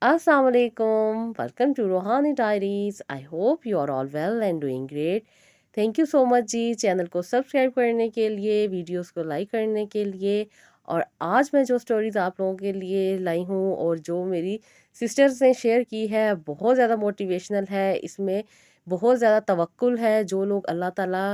Assalamualaikum. Welcome to Rohani Diaries. I hope you are all well and doing great. Thank you so much जी channel को subscribe करने के लिए, videos को like करने के लिए। और आज मैं जो स्टोरीज आप लोगों के लिए लाई हूँ और जो मेरी सिस्टर्स ने शेयर की है, बहुत ज़्यादा मोटिवेशनल है। इसमें बहुत ज़्यादा तवक्कुल है। जो लोग अल्लाह ताला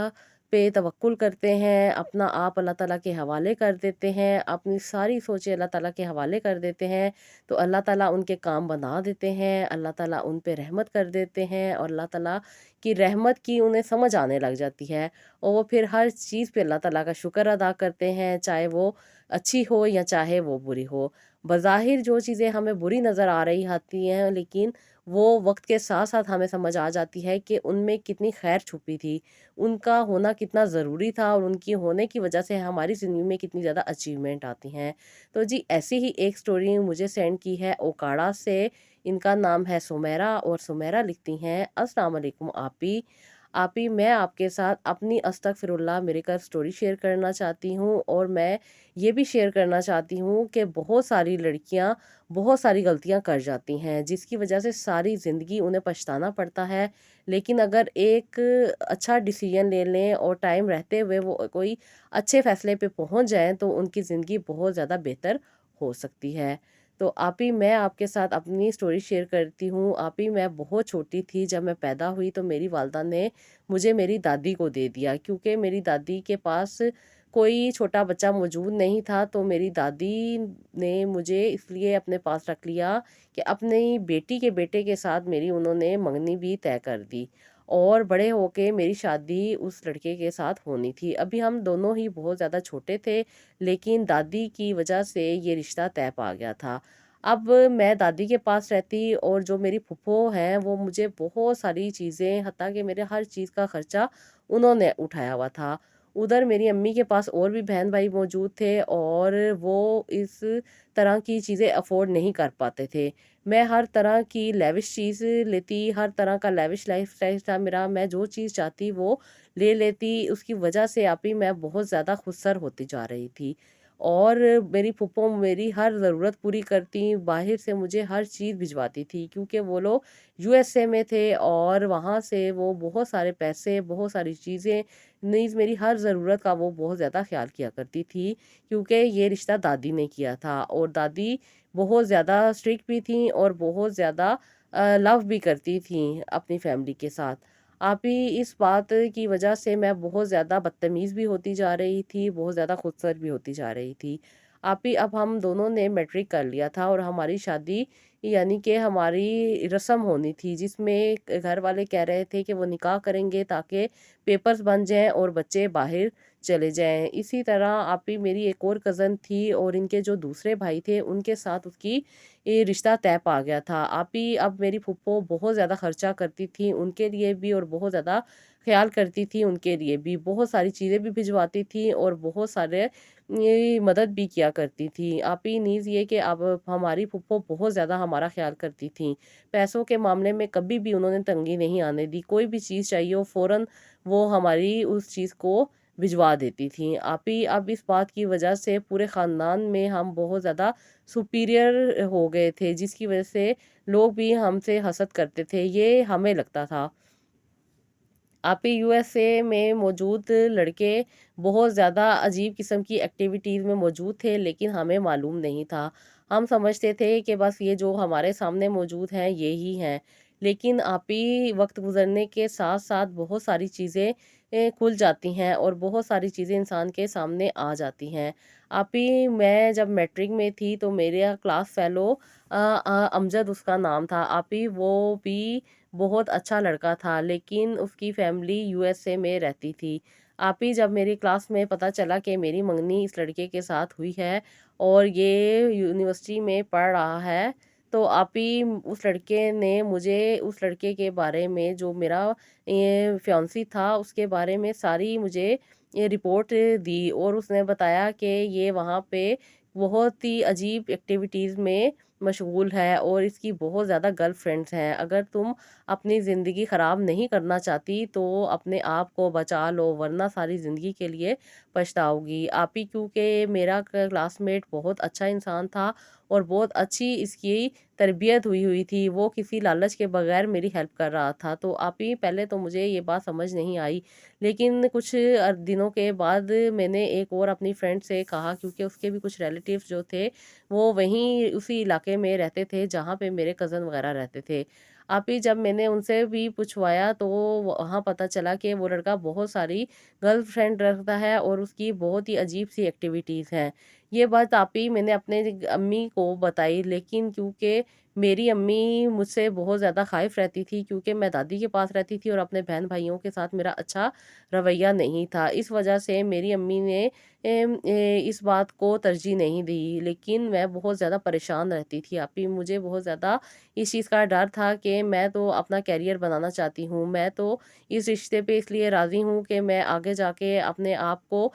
पे तवक्कुल करते हैं, अपना आप अल्लाह ताला के हवाले कर देते हैं, अपनी सारी सोचें अल्लाह ताला के हवाले कर देते हैं, तो अल्लाह ताला उनके काम बना देते हैं, अल्लाह ताला उन पे रहमत कर देते हैं और अल्लाह ताला की रहमत की उन्हें समझ आने लग जाती है। और वो फिर हर चीज़ पे अल्लाह ताला का शुक्र अदा करते हैं, चाहे वो अच्छी हो या चाहे वो बुरी हो। बज़ाहिर जो चीज़ें हमें बुरी नज़र आ रही आती हैं, लेकिन वो वक्त के साथ साथ हमें समझ आ जाती है कि उनमें कितनी खैर छुपी थी, उनका होना कितना ज़रूरी था और उनकी होने की वजह से हमारी ज़िंदगी में कितनी ज़्यादा अचीवमेंट आती हैं। तो जी ऐसी ही एक स्टोरी मुझे सेंड की है ओकाड़ा से। इनका नाम है सुमेरा और सुमेरा लिखती हैं, अस्सलाम वालेकुम आपी। आपी, मैं आपके साथ अपनी अस्तगफिरुल्लाह मिलकर स्टोरी शेयर करना चाहती हूँ और मैं ये भी शेयर करना चाहती हूँ कि बहुत सारी लड़कियाँ बहुत सारी गलतियाँ कर जाती हैं, जिसकी वजह से सारी ज़िंदगी उन्हें पछताना पड़ता है। लेकिन अगर एक अच्छा डिसीजन ले लें और टाइम रहते हुए वो कोई अच्छे फैसले पे पहुंच जाएं, तो उनकी ज़िंदगी बहुत ज़्यादा बेहतर हो सकती है। तो आप ही मैं आपके साथ अपनी स्टोरी शेयर करती हूँ। आप ही मैं बहुत छोटी थी जब मैं पैदा हुई, तो मेरी वालदा ने मुझे मेरी दादी को दे दिया, क्योंकि मेरी दादी के पास कोई छोटा बच्चा मौजूद नहीं था। तो मेरी दादी ने मुझे इसलिए अपने पास रख लिया कि अपनी बेटी के बेटे के साथ मेरी उन्होंने मंगनी भी तय कर दी और बड़े होके मेरी शादी उस लड़के के साथ होनी थी। अभी हम दोनों ही बहुत ज़्यादा छोटे थे, लेकिन दादी की वजह से ये रिश्ता तय पा गया था। अब मैं दादी के पास रहती और जो मेरी फूफो हैं वो मुझे बहुत सारी चीज़ें, हत्ता कि मेरे हर चीज़ का खर्चा उन्होंने उठाया हुआ था। उधर मेरी अम्मी के पास और भी बहन भाई मौजूद थे और वो इस तरह की चीज़ें अफोर्ड नहीं कर पाते थे। मैं हर तरह की लेविश चीज़ लेती, हर तरह का लेविश लाइफ़स्टाइल था मेरा। मैं जो चीज़ चाहती वो ले लेती। उसकी वजह से आप ही मैं बहुत ज़्यादा खुदसर होती जा रही थी और मेरी फूफो मेरी हर ज़रूरत पूरी करती, बाहर से मुझे हर चीज़ भिजवाती थी, क्योंकि वो लोग यूएसए में थे और वहाँ से वो बहुत सारे पैसे, बहुत सारी चीज़ें, नीज़ मेरी हर ज़रूरत का वो बहुत ज़्यादा ख़्याल किया करती थी, क्योंकि ये रिश्ता दादी ने किया था। और दादी बहुत ज़्यादा स्ट्रिक्ट भी थी और बहुत ज़्यादा लव भी करती थी अपनी फैमिली के साथ। आप ही इस बात की वजह से मैं बहुत ज़्यादा बदतमीज़ भी होती जा रही थी, बहुत ज़्यादा खुदसर भी होती जा रही थी। आप ही अब हम दोनों ने मैट्रिक कर लिया था और हमारी शादी यानी कि हमारी रस्म होनी थी, जिसमें घर वाले कह रहे थे कि वो निकाह करेंगे ताकि पेपर्स बन जाएँ और बच्चे बाहर चले जाएँ। इसी तरह आप ही मेरी एक और कज़न थी और इनके जो दूसरे भाई थे उनके साथ उसकी ये रिश्ता तय पा गया था। आप ही अब मेरी फूफो बहुत ज़्यादा खर्चा करती थी उनके लिए भी और बहुत ज़्यादा ख़्याल करती थी उनके लिए भी। बहुत सारी चीज़ें भी भिजवाती थी और बहुत सारे ये मदद भी किया करती थी। आप ही नीज़ ये कि अब हमारी फूफो बहुत ज़्यादा हमारा ख़्याल करती थीं। पैसों के मामले में कभी भी उन्होंने तंगी नहीं आने दी। कोई भी चीज़ चाहिए हो फ़ौरन वो हमारी उस चीज़ को भिजवा देती थीं। आप ही अब इस बात की वजह से पूरे ख़ानदान में हम बहुत ज़्यादा सुपीरियर हो गए थे, जिसकी वजह से लोग भी हमसे हसद करते थे, ये हमें लगता था। आप ही यूएसए में मौजूद लड़के बहुत ज़्यादा अजीब किस्म की एक्टिविटीज़ में मौजूद थे, लेकिन हमें मालूम नहीं था। हम समझते थे कि बस ये जो हमारे सामने मौजूद हैं ये ही हैं। लेकिन आप ही वक्त गुजरने के साथ साथ बहुत सारी चीज़ें खुल जाती हैं और बहुत सारी चीज़ें इंसान के सामने आ जाती हैं। आप ही मैं जब मैट्रिक में थी तो मेरे क्लास फेलो अमजद उसका नाम था। आप ही वो भी बहुत अच्छा लड़का था, लेकिन उसकी फैमिली यूएसए में रहती थी। आप ही जब मेरी क्लास में पता चला कि मेरी मंगनी इस लड़के के साथ हुई है और ये यूनिवर्सिटी में पढ़ रहा है, तो आप ही उस लड़के ने मुझे उस लड़के के बारे में, जो मेरा ये फियांसी था, उसके बारे में सारी मुझे ये रिपोर्ट दी और उसने बताया कि ये वहाँ पे बहुत ही अजीब एक्टिविटीज़ में مشغول ہے اور اس کی بہت زیادہ گرل فرینڈس ہیں۔ اگر تم اپنی زندگی خراب نہیں کرنا چاہتی تو اپنے آپ کو بچا لو، ورنہ ساری زندگی کے لیے پچھتاؤ گی۔ آپ ہی کیونکہ میرا کلاس میٹ بہت اچھا انسان تھا اور بہت اچھی اس کی تربیت ہوئی تھی، وہ کسی لالچ کے بغیر میری ہیلپ کر رہا تھا۔ تو آپ ہی پہلے تو مجھے یہ بات سمجھ نہیں آئی، لیکن کچھ دنوں کے بعد میں نے ایک اور اپنی فرینڈ سے کہا، کیونکہ اس کے بھی کچھ ریلیٹیوز جو تھے وہ وہیں اسی علاقے میں رہتے تھے جہاں پہ میرے کزن وغیرہ رہتے تھے۔ آپ ہی جب میں نے ان سے بھی پوچھوایا تو وہاں پتہ چلا کہ وہ لڑکا بہت ساری گرل فرینڈ رکھتا ہے اور اس کی بہت ہی عجیب سی ایکٹیویٹیز ہیں۔ یہ بات آپ ہی میں نے اپنے امی کو بتائی، لیکن کیونکہ میری امی مجھ سے بہت زیادہ خائف رہتی تھی، کیونکہ میں دادی کے پاس رہتی تھی اور اپنے بہن بھائیوں کے ساتھ میرا اچھا رویہ نہیں تھا، اس وجہ سے میری امی نے اس بات کو ترجیح نہیں دی، لیکن میں بہت زیادہ پریشان رہتی تھی۔ آپ ہی مجھے بہت زیادہ اس چیز کا ڈر تھا کہ میں تو اپنا کیریئر بنانا چاہتی ہوں، میں تو اس رشتے پہ اس لیے راضی ہوں کہ میں آگے جا کے اپنے آپ کو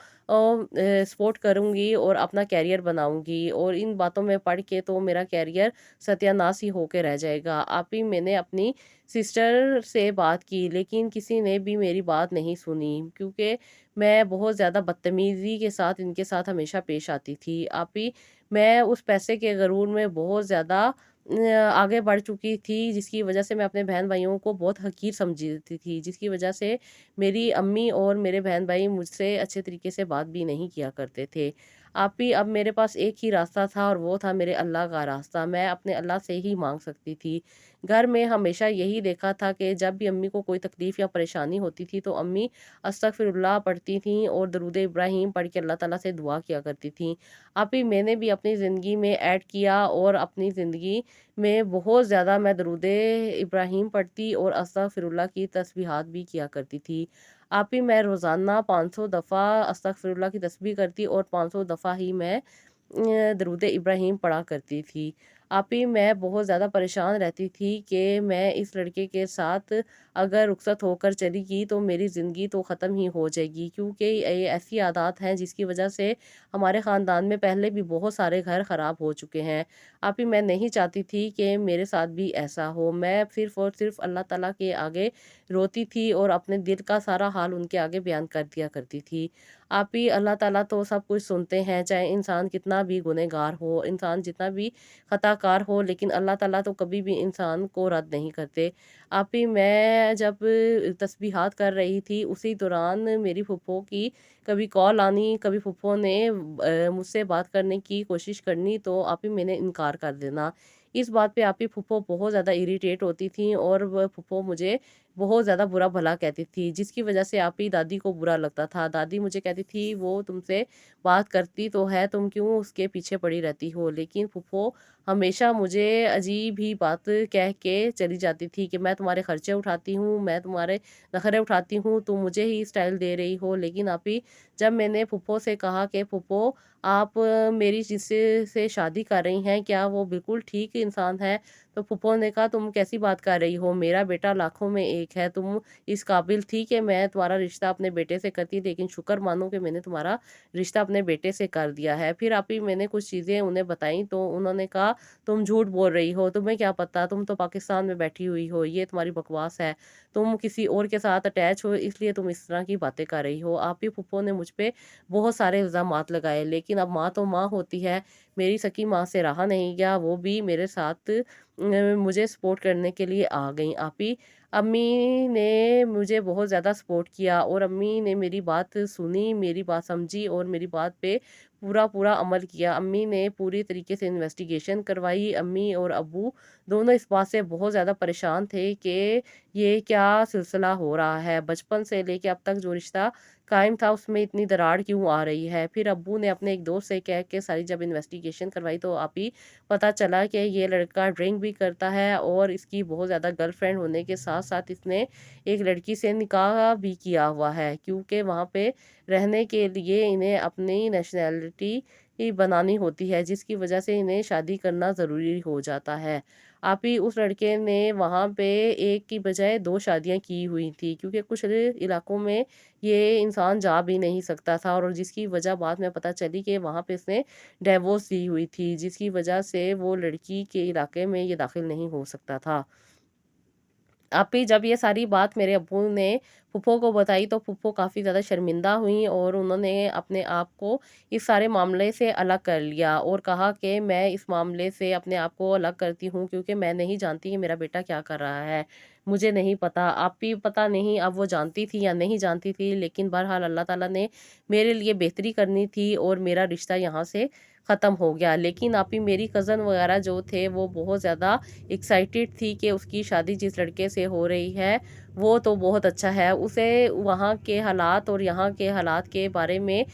سپورٹ کروں گی اور اپنا کیریئر بناؤں گی، اور ان باتوں میں پڑھ کے تو میرا کیریئر ستیہ ناش ہی ہو کے رہ جائے گا۔ آپ ہی میں نے اپنی سسٹر سے بات کی، لیکن کسی نے بھی میری بات نہیں سنی، کیونکہ میں بہت زیادہ بدتمیزی کے ساتھ ان کے ساتھ ہمیشہ پیش آتی تھی۔ آپ ہی میں اس پیسے کے غرور میں بہت زیادہ آگے بڑھ چکی تھی، جس کی وجہ سے میں اپنے بہن بھائیوں کو بہت حقیر سمجھتی تھی، جس کی وجہ سے میری امی اور میرے بہن بھائی مجھ سے اچھے طریقے سے بات بھی نہیں کیا کرتے تھے۔ آپ ہی اب میرے پاس ایک ہی راستہ تھا اور وہ تھا میرے اللہ کا راستہ، میں اپنے اللہ سے ہی مانگ سکتی تھی۔ گھر میں ہمیشہ یہی دیکھا تھا کہ جب بھی امی کو کوئی تکلیف یا پریشانی ہوتی تھی تو امی استغفر اللہ پڑھتی تھیں اور درود ابراہیم پڑھ کے اللہ تعالیٰ سے دعا کیا کرتی تھیں۔ آپ ہی میں نے بھی اپنی زندگی میں ایڈ کیا اور اپنی زندگی میں بہت زیادہ میں درود ابراہیم پڑھتی اور استغفر اللہ کی تسبیحات بھی کیا کرتی تھی۔ آپ ہی میں روزانہ 500 دفعہ استغفر اللہ کی تسبیح کرتی اور 500 دفعہ ہی میں درود ابراہیم پڑھا کرتی تھی۔ آپ ہی میں بہت زیادہ پریشان رہتی تھی کہ میں اس لڑکے کے ساتھ اگر رخصت ہو کر چلی گئی تو میری زندگی تو ختم ہی ہو جائے گی، کیونکہ یہ ایسی عادات ہیں جس کی وجہ سے ہمارے خاندان میں پہلے بھی بہت سارے گھر خراب ہو چکے ہیں۔ آپ ہی میں نہیں چاہتی تھی کہ میرے ساتھ بھی ایسا ہو، میں صرف اور صرف اللہ تعالیٰ کے آگے روتی تھی اور اپنے دل کا سارا حال ان کے آگے بیان کر دیا کرتی تھی۔ آپ ہی اللہ تعالیٰ تو سب کچھ سنتے ہیں، چاہے انسان کتنا بھی گنہگار ہو، انسان جتنا بھی خطا کار ہو، لیکن اللہ تعالیٰ تو کبھی بھی انسان کو رد نہیں کرتے۔ آپ ہی میں جب تسبیحات کر رہی تھی اسی دوران میری پھپھو کی کبھی کال آنی، کبھی پھپھو نے مجھ سے بات کرنے کی کوشش کرنی تو آپ ہی میں نے انکار کر دینا۔ اس بات پہ آپ ہی پھپھو بہت زیادہ اریٹیٹ ہوتی تھیں اور وہ پھپھو مجھے بہت زیادہ برا بھلا کہتی تھی، جس کی وجہ سے آپ ہی دادی کو برا لگتا تھا۔ دادی مجھے کہتی تھی وہ تم سے بات کرتی تو ہے، تم کیوں اس کے پیچھے پڑی رہتی ہو، لیکن پھپھو ہمیشہ مجھے عجیب ہی بات کہہ کے چلی جاتی تھی کہ میں تمہارے خرچے اٹھاتی ہوں، میں تمہارے نخرے اٹھاتی ہوں، تم مجھے ہی اسٹائل دے رہی ہو۔ لیکن آپ ہی جب میں نے پھپھو سے کہا کہ پھپھو آپ میری جس سے شادی کر رہی ہیں کیا وہ بالکل ٹھیک انسان ہے، تو پھپھو نے کہا تم کیسی بات کر رہی ہو، میرا بیٹا لاکھوں میں ایک ہے، تم اس قابل تھی کہ میں تمہارا رشتہ اپنے بیٹے سے کرتی، لیکن شکر مانو کہ میں نے تمہارا رشتہ اپنے بیٹے سے کر دیا ہے۔ پھر آپ ہی میں نے کچھ چیزیں انہیں بتائیں تو انہوں نے کہا تم جھوٹ بول رہی ہو، تمہیں کیا پتا، تم تو پاکستان میں بیٹھی ہوئی ہو، یہ تمہاری بکواس ہے، تم کسی اور کے ساتھ اٹیچ ہو اس لیے تم اس طرح کی باتیں کر رہی ہو۔ آپ ہی پھپھو نے مجھ پہ بہت سارے الزامات لگائے، لیکن اب ماں تو ماں ہوتی ہے، میری سکی ماں سے رہا نہیں گیا، وہ بھی میرے ساتھ مجھے سپورٹ کرنے کے لیے آ گئیں۔ آپ ہی امی نے مجھے بہت زیادہ سپورٹ کیا اور امی نے میری بات سنی، میری بات سمجھی اور میری بات پہ پورا عمل کیا۔ امی نے پوری طریقے سے انویسٹیگیشن کروائی۔ امی اور ابو دونوں اس بات سے بہت زیادہ پریشان تھے کہ یہ کیا سلسلہ ہو رہا ہے، بچپن سے لے کے اب تک جو رشتہ قائم تھا اس میں اتنی دراڑ کیوں آ رہی ہے۔ پھر ابو نے اپنے ایک دوست سے کہہ کے ساری جب انویسٹیگیشن کروائی تو آپ ہی پتہ چلا کہ یہ لڑکا ڈرنک بھی کرتا ہے اور اس کی بہت زیادہ گرل فرینڈ ہونے کے ساتھ ساتھ اس نے ایک لڑکی سے نکاح بھی کیا ہوا ہے، کیونکہ وہاں پہ رہنے کے لیے انہیں اپنی نیشنلٹی बनानी होती है, जिसकी वजह से इन्हें शादी करना ज़रूरी हो जाता है। आप ही उस लड़के ने वहाँ पे एक की बजाय 2 शादियाँ की हुई थी, क्योंकि कुछ इलाकों में ये इंसान जा भी नहीं सकता था, और जिसकी वजह बाद में पता चली कि वहाँ पे इसने डिवोर्स दी हुई थी, जिसकी वजह से वो लड़की के इलाके में ये दाखिल नहीं हो सकता था। आप ही जब ये सारी बात मेरे अब्बू ने फूफो को बताई, तो फूफो काफ़ी ज़्यादा शर्मिंदा हुईं, और उन्होंने अपने आप को इस सारे मामले से अलग कर लिया और कहा कि मैं इस मामले से अपने आप को अलग करती हूँ, क्योंकि मैं नहीं जानती कि मेरा बेटा क्या कर रहा है। मुझे नहीं पता, आप भी पता नहीं अब वो जानती थी या नहीं जानती थी, लेकिन बहरहाल अल्लाह ताला ने मेरे लिए बेहतरी करनी थी और मेरा रिश्ता यहाँ से ख़त्म हो गया। लेकिन आप ही मेरी कज़न वग़ैरह जो थे, वो बहुत ज़्यादा एक्साइटेड थी कि उसकी शादी जिस लड़के से हो रही है, वो तो बहुत अच्छा है। उसे वहाँ के हालात और यहाँ के हालात के बारे में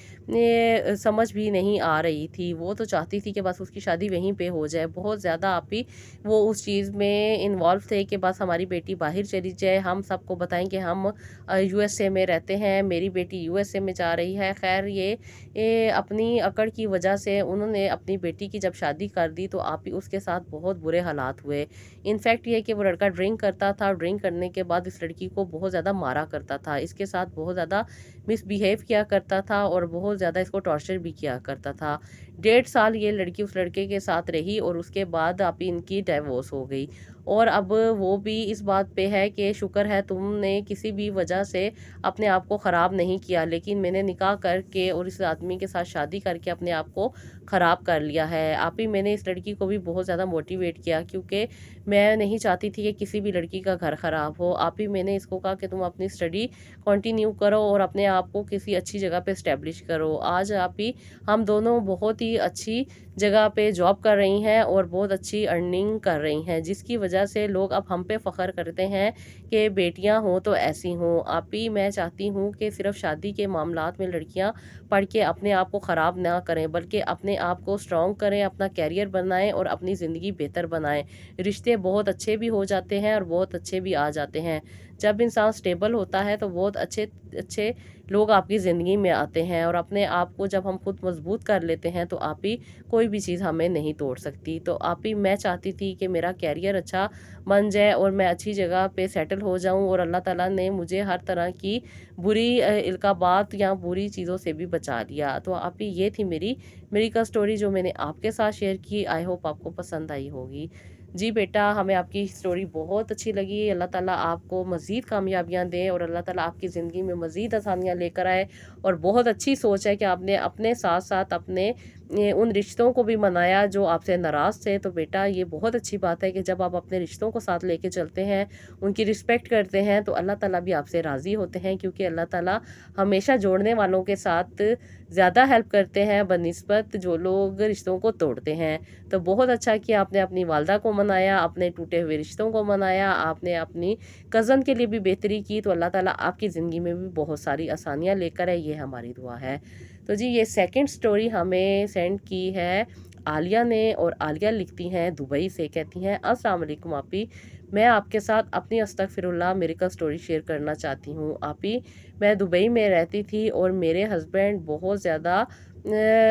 समझ भी नहीं आ रही थी। वो तो चाहती थी कि बस उसकी शादी वहीं पे हो जाए। बहुत ज़्यादा आप ही वो उस चीज़ में इन्वॉल्व थे कि बस हमारी बेटी बाहर चली जाए, हम सबको बताएँ कि हम यूएसए में रहते हैं, मेरी बेटी यूएसए में जा रही है। ख़ैर ये अपनी अकड़ की वजह से उन्होंने अपनी बेटी की जब शादी कर दी, तो आप ही उसके साथ बहुत बुरे हालात हुए। इनफैक्ट ये कि वो लड़का ड्रिंक करता था, ड्रिंक करने के बाद इस लड़की को बहुत ज़्यादा मारा करता था, इसके साथ बहुत ज़्यादा मिसबिहेव किया करता था और बहुत ज़्यादा इसको टॉर्चर भी किया करता था। 1.5 साल ये लड़की उस लड़के के साथ रही, और उसके बाद आप ही इनकी डिवोर्स हो गई। और अब वो भी इस बात पे है कि शुक्र है तुमने किसी भी वजह से अपने आप को ख़राब नहीं किया, लेकिन मैंने निकाह करके और इस आदमी के साथ शादी करके अपने आप को ख़राब कर लिया है। आप ही मैंने इस लड़की को भी बहुत ज़्यादा मोटिवेट किया, क्योंकि मैं नहीं चाहती थी कि किसी भी लड़की का घर ख़राब हो। आप ही मैंने इसको कहा कि तुम अपनी स्टडी कंटिन्यू करो और अपने आप को किसी अच्छी जगह पे एस्टेब्लिश करो। आज आप ही हम दोनों बहुत ही अच्छी जगह पे जॉब कर रही हैं और बहुत अच्छी अर्निंग कर रही हैं, जिसकी वजह से लोग अब हम पे फ़ख्र करते हैं कि बेटियां हों तो ऐसी हों। आप ही मैं चाहती हूँ कि सिर्फ शादी के मामलात में लड़कियां पढ़ के अपने आप को ख़राब ना करें, बल्कि अपने आप को स्ट्रॉन्ग करें, अपना कैरियर बनाएं और अपनी ज़िंदगी बेहतर बनाएं। रिश्ते बहुत अच्छे भी हो जाते हैं और बहुत अच्छे भी आ जाते हैं। जब इंसान स्टेबल होता है तो बहुत अच्छे अच्छे लोग आपकी ज़िंदगी में आते हैं, और अपने आप को जब हम खुद मजबूत कर लेते हैं, तो आप ही कोई भी चीज़ हमें नहीं तोड़ सकती। तो आप ही मैं चाहती थी कि मेरा कैरियर अच्छा बन जाए और मैं अच्छी जगह पे सेटल हो जाऊं, और अल्लाह ताला ने मुझे हर तरह की बुरी इल्काबात या बुरी चीज़ों से भी बचा लिया। तो आप ही ये थी मेरी का स्टोरी जो मैंने आपके साथ शेयर की। आई होप आपको पसंद आई होगी। जी बेटा, हमें आपकी स्टोरी बहुत अच्छी लगी। अल्लाह ताला आपको मज़ीद कामयाबियाँ दें और अल्लाह ताला आपकी ज़िंदगी में मज़ीद आसानियाँ लेकर आए। और बहुत अच्छी सोच है कि आपने अपने साथ-साथ अपने उन रिश्तों को भी मनाया जो आपसे नाराज़ थे। तो बेटा, ये बहुत अच्छी बात है कि जब आप अपने रिश्तों को साथ लेके चलते हैं, उनकी रिस्पेक्ट करते हैं, तो अल्लाह ताला भी आपसे राज़ी होते हैं, क्योंकि अल्लाह ताला हमेशा जोड़ने वालों के साथ ज़्यादा हेल्प करते हैं बनिस्बत जो लोग रिश्तों को तोड़ते हैं। तो बहुत अच्छा किया आपने अपनी वालदा को मनाया, अपने टूटे हुए रिश्तों को मनाया, आपने अपनी कज़न के लिए भी बेहतरी की। तो अल्लाह ताला आपकी ज़िंदगी में भी बहुत सारी आसानियाँ लेकर आए, ये हमारी दुआ है। तो जी, ये सेकंड स्टोरी हमें सेंड की है आलिया ने, और आलिया लिखती हैं दुबई से। कहती हैं, अस्सलाम वालेकुम आपी, मैं आपके साथ अपनी अस्तगफिरुल्लाह मिरेकल स्टोरी शेयर करना चाहती हूँ। आपी, मैं दुबई में रहती थी और मेरे हस्बैंड बहुत ज़्यादा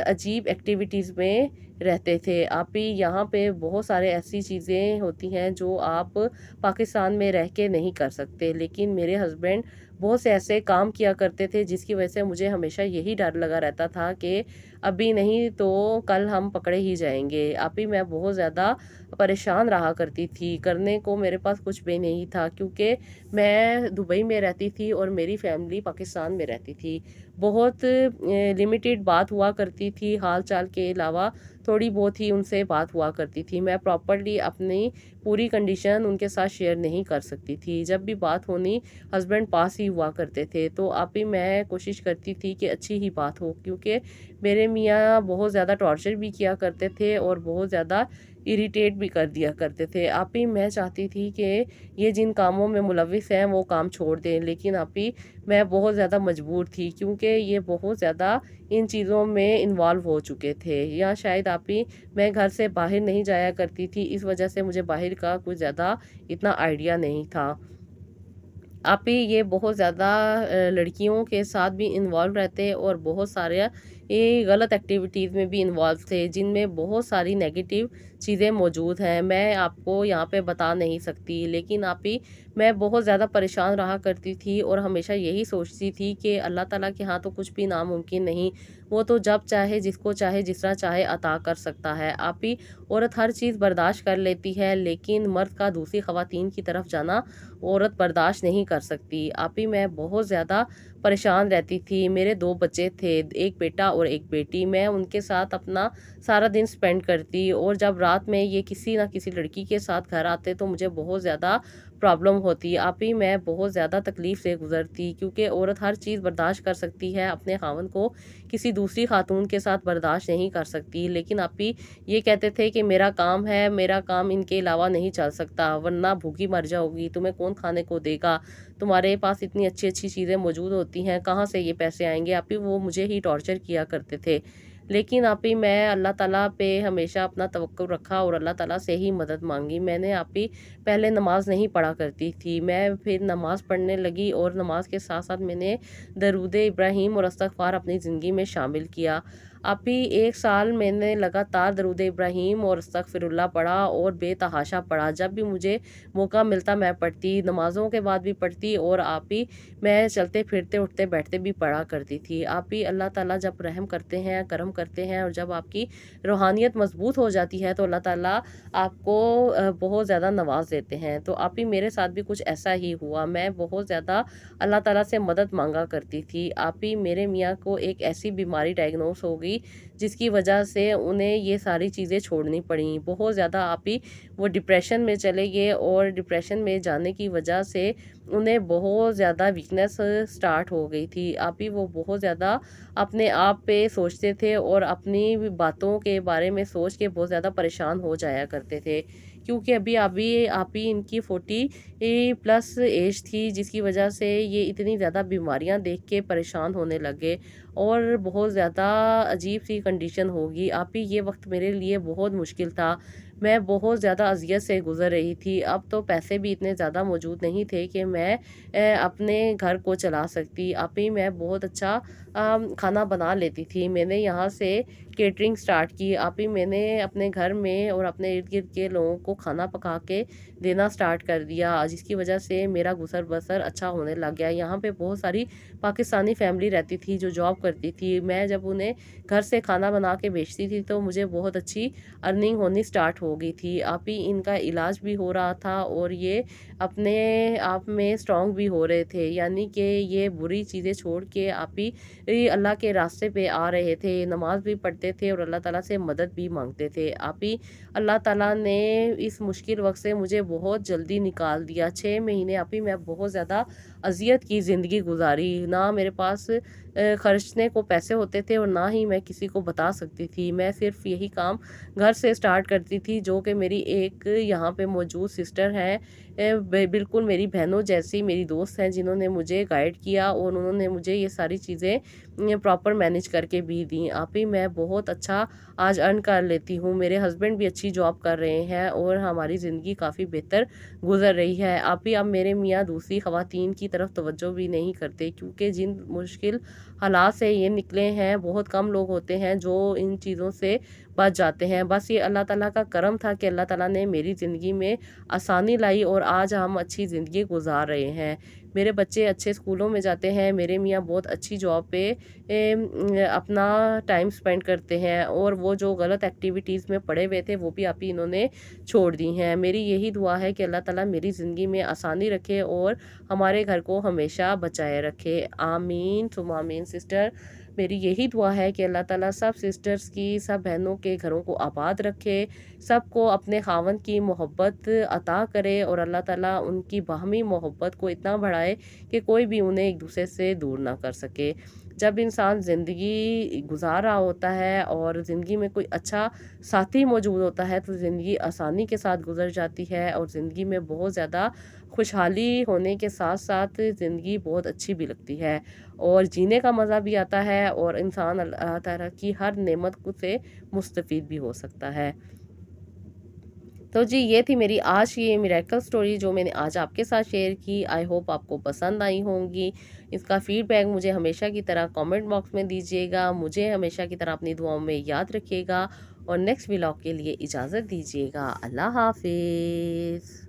अजीब एक्टिविटीज़ में रहते थे। आप ही यहाँ पे बहुत सारे ऐसी चीज़ें होती हैं जो आप पाकिस्तान में रह के नहीं कर सकते, लेकिन मेरे हस्बैंड बहुत से ऐसे काम किया करते थे जिसकी वजह से मुझे हमेशा यही डर लगा रहता था कि अभी नहीं तो कल हम पकड़े ही जाएंगे। आप ही मैं बहुत ज़्यादा परेशान रहा करती थी, करने को मेरे पास कुछ भी नहीं था, क्योंकि मैं दुबई में रहती थी और मेरी फैमिली पाकिस्तान में रहती थी। बहुत लिमिटेड बात हुआ करती थी, हाल चाल के अलावा थोड़ी बहुत ही उनसे बात हुआ करती थी। मैं प्रॉपर्ली अपनी पूरी कंडीशन उनके साथ शेयर नहीं कर सकती थी। जब भी बात होनी, हस्बैंड पास ही हुआ करते थे। तो आप ही मैं कोशिश करती थी कि अच्छी ही बात हो, क्योंकि मेरे मियाँ बहुत ज़्यादा टॉर्चर भी किया करते थे और बहुत ज़्यादा इरिटेट भी कर दिया करते थे। आप ही मैं चाहती थी कि ये जिन कामों में मुलविस हैं वो काम छोड़ दें, लेकिन आप ही मैं बहुत ज़्यादा मजबूर थी, क्योंकि ये बहुत ज़्यादा इन चीज़ों में इन्वॉल्व हो चुके थे। या शायद आप ही मैं घर से बाहर नहीं जाया करती थी, इस वजह से मुझे बाहर का कुछ ज़्यादा इतना आइडिया नहीं था। आप ही ये बहुत ज़्यादा लड़कियों के साथ भी इन्वॉल्व रहते और बहुत सारे ये गलत एक्टिविटीज़ में भी इन्वॉल्व थे, जिनमें बहुत सारी नेगेटिव चीज़ें मौजूद हैं। मैं आपको यहाँ पे बता नहीं सकती, लेकिन आप ही मैं बहुत ज़्यादा परेशान रहा करती थी और हमेशा यही सोचती थी कि अल्लाह ताला के यहाँ तो कुछ भी नामुमकिन नहीं। वो तो जब चाहे, जिसको चाहे, जिस तरह चाहे अता कर सकता है। आप ही औरत हर चीज़ बर्दाश्त कर लेती है, लेकिन मर्द का दूसरी ख़वातीन की तरफ जाना औरत बर्दाश्त नहीं कर सकती। आप ही मैं बहुत ज़्यादा परेशान रहती थी। मेरे 2 बच्चे थे, एक बेटा और एक बेटी। मैं उनके साथ अपना सारा दिन स्पेंड करती और जब रात में ये किसी ना किसी लड़की के साथ घर आते तो मुझे बहुत ज़्यादा प्रॉब्लम होती। आप ही मैं बहुत ज़्यादा तकलीफ़ से गुज़रती, क्योंकि औरत हर चीज़ बर्दाश्त कर सकती है, अपने ख़ावंद को किसी दूसरी खातून के साथ बर्दाश्त नहीं कर सकती। लेकिन आप ही ये कहते थे कि मेरा काम है, मेरा काम इनके अलावा नहीं चल सकता, वरना भूखी मर जाओगी, तुम्हें कौन खाने को देगा? तुम्हारे पास इतनी अच्छी-अच्छी चीज़ें मौजूद होती हैं, कहाँ से ये पैसे आएँगे? आप ही वो मुझे ही टॉर्चर किया करते थे। लेकिन आप ही मैं अल्लाह ताला पे हमेशा अपना तवक्कुल रखा और अल्लाह ताला से ही मदद माँगी। मैंने आप ही पहले नमाज़ नहीं पढ़ा करती थी, मैं फिर नमाज़ पढ़ने लगी और नमाज़ के साथ-साथ मैंने दरूद इब्राहीम और इस्तिग़फ़ार अपनी ज़िंदगी में शामिल किया। आप ही 1 साल मैंने लगातार दरूद इब्राहीम और अस्तगफिरुल्लाह पढ़ा और बेतहाशा पढ़ा। जब भी मुझे मौका मिलता मैं पढ़ती, नमाज़ों के बाद भी पढ़ती और आप ही मैं चलते फिरते उठते बैठते भी पढ़ा करती थी। आप ही अल्लाह ताला जब रहम करते हैं, करम करते हैं और जब आपकी रूहानियत मज़बूत हो जाती है तो अल्लाह ताला आपको बहुत ज़्यादा नवाज़ देते हैं। तो आप ही मेरे साथ भी कुछ ऐसा ही हुआ। मैं बहुत ज़्यादा अल्लाह ताला से मदद माँगा करती थी। आप ही मेरे मियाँ को एक ऐसी बीमारी डायग्नोस हो गई, जिसकी वजह से उन्हें ये सारी चीज़ें छोड़नी पड़ी। बहुत ज़्यादा आप ही वो डिप्रेशन में चले गए और डिप्रेशन में जाने की वजह से उन्हें बहुत ज़्यादा वीकनेस स्टार्ट हो गई थी। आप ही वो बहुत ज़्यादा अपने आप पे सोचते थे और अपनी बातों के बारे में सोच के बहुत ज़्यादा परेशान हो जाया करते थे। क्योंकि अभी आप ही इनकी 40 प्लस एज थी, जिसकी वजह से ये इतनी ज़्यादा बीमारियां देख के परेशान होने लगे और बहुत ज़्यादा अजीब सी कंडीशन होगी। आप ही ये वक्त मेरे लिए बहुत मुश्किल था। मैं बहुत ज़्यादा अज़ियत से गुज़र रही थी। अब तो पैसे भी इतने ज़्यादा मौजूद नहीं थे कि मैं अपने घर को चला सकती। आप ही मैं बहुत अच्छा खाना बना लेती थी। मैंने यहाँ से केटरिंग स्टार्ट की। आप ही मैंने अपने घर में और अपने इर्द-गिर्द के लोगों को खाना पका के देना स्टार्ट कर दिया, जिसकी वजह से मेरा गुज़र-बसर अच्छा होने लग गया। यहाँ पे बहुत सारी पाकिस्तानी फैमिली रहती थी जो जॉब करती थी। मैं जब उन्हें घर से खाना बना के बेचती थी तो मुझे बहुत अच्छी अर्निंग होनी स्टार्ट हो गई थी। आप ही इनका इलाज भी हो रहा था और ये अपने आप में स्ट्रॉन्ग भी हो रहे थे, यानी कि ये बुरी चीज़ें छोड़ के आप ही अल्लाह के रास्ते पे आ रहे थे, नमाज़ भी पढ़ते थे और अल्लाह ताला से मदद भी माँगते थे। आप ही अल्लाह ताला ने इस मुश्किल वक़्त से मुझे बहुत जल्दी निकाल दिया। 6 महीने आप ही मैं बहुत ज़्यादा अज़ियत की ज़िंदगी गुज़ारी। ना मेरे पास खर्चने को पैसे होते थे और ना ही मैं किसी को बता सकती थी। मैं सिर्फ़ यही काम घर से स्टार्ट करती थी, जो कि मेरी एक यहाँ पे मौजूद सिस्टर हैं, बिल्कुल मेरी बहनों जैसी मेरी दोस्त हैं, जिन्होंने मुझे गाइड किया और उन्होंने मुझे ये सारी चीज़ें प्रॉपर मैनेज करके भी दी। आप ही मैं बहुत अच्छा आज अर्न कर लेती हूँ। मेरे हस्बैंड भी अच्छी जॉब कर रहे हैं और हमारी ज़िंदगी काफ़ी बेहतर गुज़र रही है। आप ही अब मेरे मियाँ दूसरी ख़वातीन की तरफ तवज्जो भी नहीं करते, क्योंकि जिन मुश्किल हालात से ये निकले हैं, बहुत कम लोग होते हैं जो इन चीज़ों से बच जाते हैं। बस ये अल्लाह ताला का करम था कि अल्लाह ताला ने मेरी ज़िंदगी में आसानी लाई और आज हम अच्छी ज़िंदगी गुज़ार रहे हैं। मेरे बच्चे अच्छे स्कूलों में जाते हैं, मेरे मियाँ बहुत अच्छी जॉब पे अपना टाइम स्पेंड करते हैं और वो जो गलत एक्टिविटीज़ में पड़े हुए थे वो भी आप ही इन्होंने छोड़ दी हैं। मेरी यही दुआ है कि अल्लाह ताला मेरी ज़िंदगी में आसानी रखे और हमारे घर को हमेशा बचाए रखे। आमीन सुम्मा आमीन सिस्टर। मेरी यही दुआ है कि अल्लाह ताला सब सिस्टर्स की, सब बहनों के घरों को आबाद रखे, सबको अपने ख़ावंद की मोहब्बत अता करे और अल्लाह ताला उनकी बाहमी मोहब्बत को इतना बढ़ाए कि कोई भी उन्हें एक दूसरे से दूर ना कर सके। जब इंसान ज़िंदगी गुज़ार रहा होता है और ज़िंदगी में कोई अच्छा साथी मौजूद होता है तो ज़िंदगी आसानी के साथ गुज़र जाती है और ज़िंदगी में बहुत ज़्यादा खुशहाली होने के साथ-साथ ज़िंदगी बहुत अच्छी भी लगती है और जीने का मज़ा भी आता है और इंसान अल्लाह ताला की हर नेमत को से मुस्तफ़ीद भी हो सकता है। تو جی یہ تھی میری آج کی یہ میریکل سٹوری جو میں نے آج آپ کے ساتھ شیئر کی. آئی ہوپ آپ کو پسند آئی ہوں گی. اس کا فیڈ بیک مجھے ہمیشہ کی طرح کامنٹ باکس میں دیجیے گا. مجھے ہمیشہ کی طرح اپنی دعاؤں میں یاد رکھیے گا اور نیکسٹ ولاگ کے لیے اجازت دیجیے گا. اللہ حافظ.